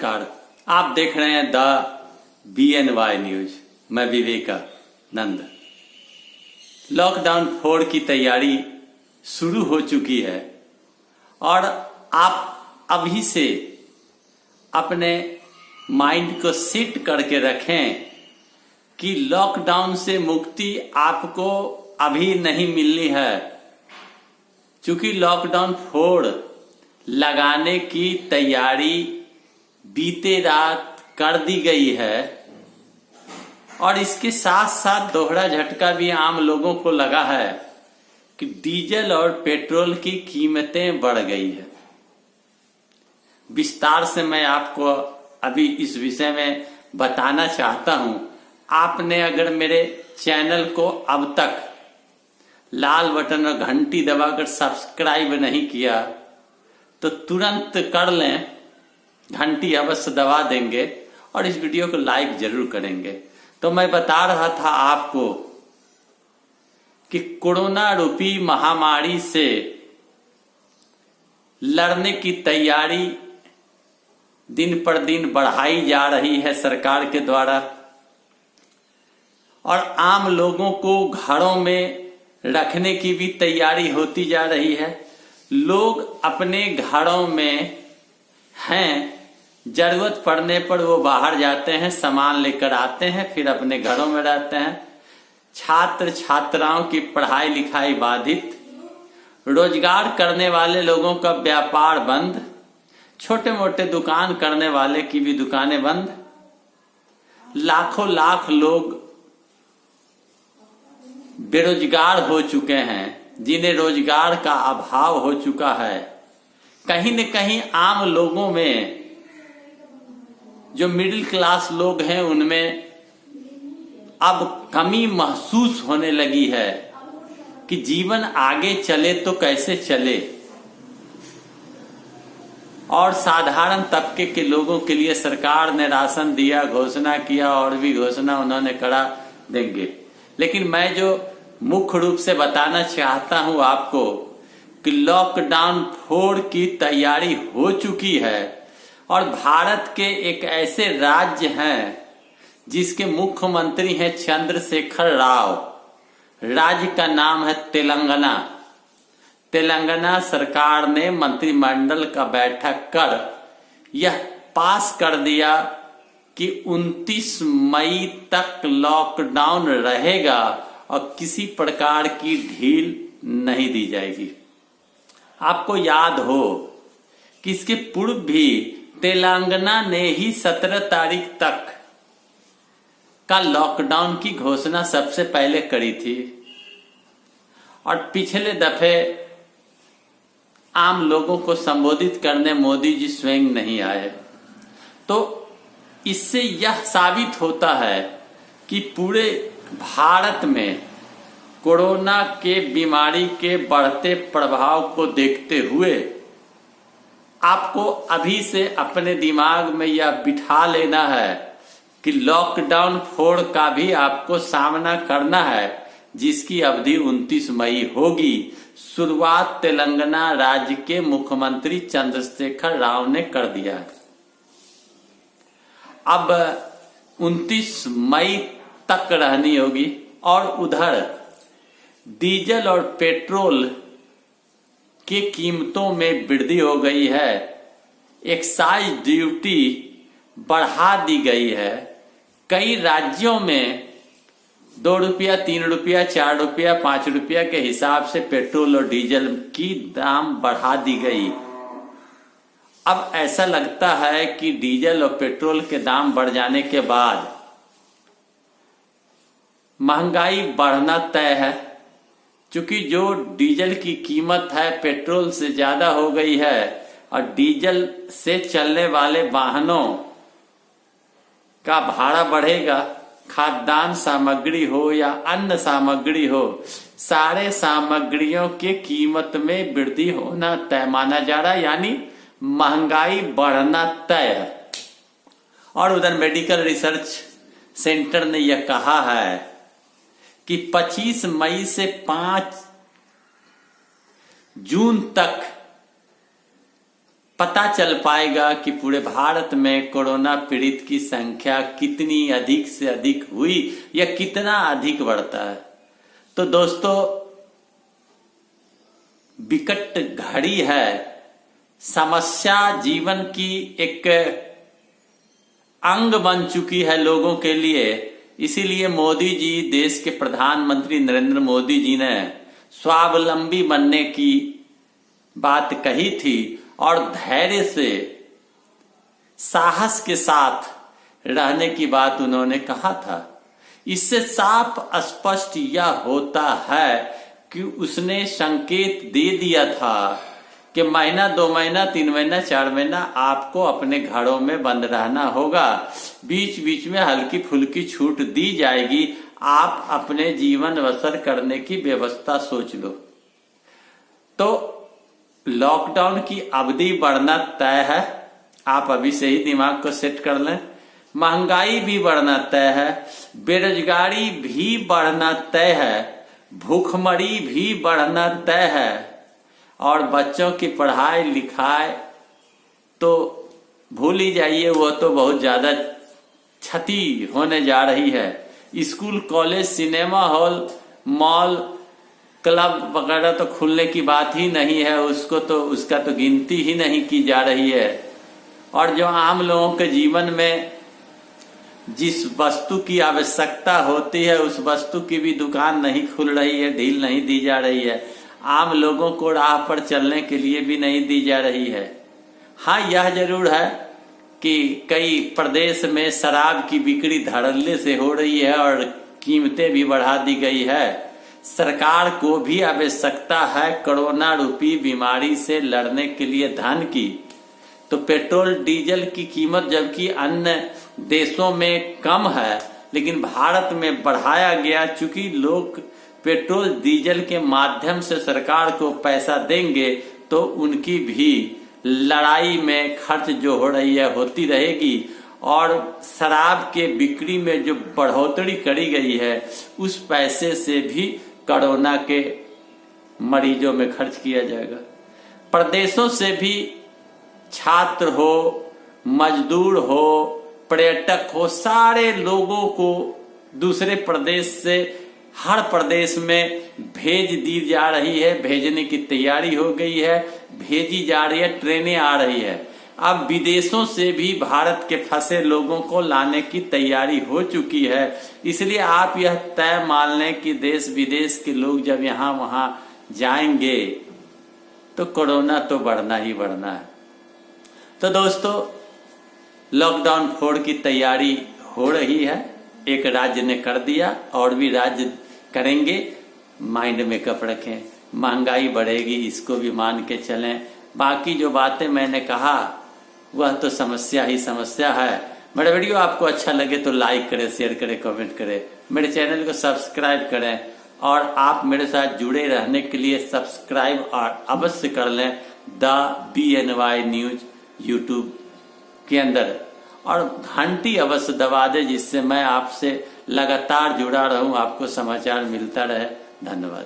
नमस्कार। आप देख रहे हैं द BNY न्यूज। मैं विवेकानंद। लॉकडाउन 4 की तैयारी शुरू हो चुकी है और आप अभी से अपने माइंड को सेट करके रखें कि लॉकडाउन से मुक्ति आपको अभी नहीं मिलनी है, क्योंकि लॉकडाउन 4 लगाने की तैयारी बीते रात कर दी गई है और इसके साथ साथ दोहरा झटका भी आम लोगों को लगा है कि डीजल और पेट्रोल की कीमतें बढ़ गई है। विस्तार से मैं आपको अभी इस विषय में बताना चाहता हूं। आपने अगर मेरे चैनल को अब तक लाल बटन और घंटी दबाकर सब्सक्राइब नहीं किया तो तुरंत कर लें, घंटी अवश्य दबा देंगे और इस वीडियो को लाइक जरूर करेंगे। तो मैं बता रहा था आपको कि कोरोना रूपी महामारी से लड़ने की तैयारी दिन पर दिन बढ़ाई जा रही है सरकार के द्वारा और आम लोगों को घरों में रखने की भी तैयारी होती जा रही है। लोग अपने घरों में हैं, जरूरत पड़ने पर वो बाहर जाते हैं, सामान लेकर आते हैं, फिर अपने घरों में रहते हैं। छात्र छात्राओं की पढ़ाई लिखाई बाधित, रोजगार करने वाले लोगों का व्यापार बंद, छोटे मोटे दुकान करने वाले की भी दुकानें बंद। लाखों लाख लोग बेरोजगार हो चुके हैं, जिन्हें रोजगार का अभाव हो चुका है। कहीं न कहीं आम लोगों में, जो मिडिल क्लास लोग हैं, उनमें अब कमी महसूस होने लगी है कि जीवन आगे चले तो कैसे चले। और साधारण तबके के लोगों के लिए सरकार ने राशन दिया, घोषणा किया और भी घोषणा उन्होंने करा देंगे। लेकिन मैं जो मुख्य रूप से बताना चाहता हूं आपको कि लॉकडाउन 4 की तैयारी हो चुकी है और भारत के एक ऐसे राज्य हैं जिसके मुख्यमंत्री हैं चंद्रशेखर राव। राज्य का नाम है तेलंगाना। तेलंगाना सरकार ने मंत्रिमंडल का बैठक कर यह पास कर दिया कि 29 मई तक लॉकडाउन रहेगा और किसी प्रकार की ढील नहीं दी जाएगी। आपको याद हो कि इसके पूर्व भी तेलंगाना ने ही 17 तारीख तक का लॉकडाउन की घोषणा सबसे पहले करी थी और पिछले दफे आम लोगों को संबोधित करने मोदी जी स्वयं नहीं आए। तो इससे यह साबित होता है कि पूरे भारत में कोरोना के बीमारी के बढ़ते प्रभाव को देखते हुए आपको अभी से अपने दिमाग में यह बिठा लेना है कि लॉकडाउन 4 का भी आपको सामना करना है, जिसकी अवधि 29 मई होगी। शुरुआत तेलंगाना राज्य के मुख्यमंत्री चंद्रशेखर राव ने कर दिया है। अब 29 मई तक रहनी होगी। और उधर डीजल और पेट्रोल की कीमतों में वृद्धि हो गई है। एक्साइज ड्यूटी बढ़ा दी गई है। कई राज्यों में 2 रुपया, 3 रुपया, 4 रुपया, 5 रुपया के हिसाब से पेट्रोल और डीजल की दाम बढ़ा दी गई। अब ऐसा लगता है कि डीजल और पेट्रोल के दाम बढ़ जाने के बाद महंगाई बढ़ना तय है, क्योंकि जो डीजल की कीमत है पेट्रोल से ज्यादा हो गई है और डीजल से चलने वाले वाहनों का भाड़ा बढ़ेगा। खाद्यान्न सामग्री हो या अन्य सामग्री हो, सारे सामग्रियों के कीमत में वृद्धि होना तय माना जा रहा है, यानी महंगाई बढ़ना तय है। और उधर मेडिकल रिसर्च सेंटर ने यह कहा है कि 25 मई से 5 जून तक पता चल पाएगा कि पूरे भारत में कोरोना पीड़ित की संख्या कितनी अधिक से अधिक हुई या कितना अधिक बढ़ता है। तो दोस्तों, विकट घड़ी है, समस्या जीवन की एक अंग बन चुकी है लोगों के लिए। इसीलिए मोदी जी, देश के प्रधानमंत्री नरेंद्र मोदी जी ने स्वावलंबी बनने की बात कही थी और धैर्य से, साहस के साथ रहने की बात उन्होंने कहा था। इससे साफ स्पष्ट यह होता है कि उसने संकेत दे दिया था कि महीना, 2 महीना, 3 महीना, 4 महीना आपको अपने घरों में बंद रहना होगा। बीच बीच में हल्की फुल्की छूट दी जाएगी, आप अपने जीवन बसर करने की व्यवस्था सोच लो। तो लॉकडाउन की अवधि बढ़ना तय है, आप अभी से ही दिमाग को सेट कर लें। महंगाई भी बढ़ना तय है, बेरोजगारी भी बढ़ना तय है, भूखमरी भी बढ़ना तय है और बच्चों की पढ़ाई लिखाई तो भूल ही जाइए, वो तो बहुत ज्यादा क्षति होने जा रही है। School, college, cinema hall, mall, club वगैरह तो खुलने की बात ही नहीं है, उसका तो गिनती ही नहीं की जा रही है। और जो आम लोगों के जीवन में जिस वस्तु की आवश्यकता होती है उस वस्तु की भी दुकान नहीं खुल रही है, ढील नहीं दी जा रही है। आम लोगों को राह पर चलने के लिए भी नहीं दी जा रही है। हाँ, यह जरूर है कि कई प्रदेश में शराब की बिक्री धड़ल्ले से हो रही है और कीमतें भी बढ़ा दी गई है। सरकार को भी आवश्यकता है कोरोना रूपी बीमारी से लड़ने के लिए धन की। तो पेट्रोल डीजल की कीमत जबकि अन्य देशों में कम है, लेकिन भारत में बढ़ाया गया। चूंकि लोग पेट्रोल डीजल के माध्यम से सरकार को पैसा देंगे तो उनकी भी लड़ाई में खर्च जो हो रही है होती रहेगी। और शराब के बिक्री में जो बढ़ोतरी करी गई है उस पैसे से भी कोरोना के मरीजों में खर्च किया जाएगा। प्रदेशों से भी छात्र हो, मजदूर हो, पर्यटक हो, सारे लोगों को दूसरे प्रदेश से हर प्रदेश में भेज दी जा रही है, भेजने की तैयारी हो गई है, भेजी जा रही है, ट्रेनें आ रही है। अब विदेशों से भी भारत के फंसे लोगों को लाने की तैयारी हो चुकी है। इसलिए आप यह तय मान लें कि देश विदेश के लोग जब यहाँ वहां जाएंगे तो कोरोना तो बढ़ना ही बढ़ना है। तो दोस्तों, लॉकडाउन 4 की तैयारी हो रही है। एक राज्य ने कर दिया और भी राज्य करेंगे। माइंड में कप रखें, महंगाई बढ़ेगी, इसको भी मान के चलें। बाकी जो बातें मैंने कहा वह तो समस्या ही समस्या है। मेरा वीडियो आपको अच्छा लगे तो लाइक करें, शेयर करें, कमेंट करें, मेरे चैनल को सब्सक्राइब करें और आप मेरे साथ जुड़े रहने के लिए सब्सक्राइब और अवश्य कर लें द BNY न्यूज यूट्यूब के अंदर और घंटी अवश्य दबा दे, जिससे मैं आपसे लगातार जुड़ा रहूं, आपको समाचार मिलता रहे। धन्यवाद।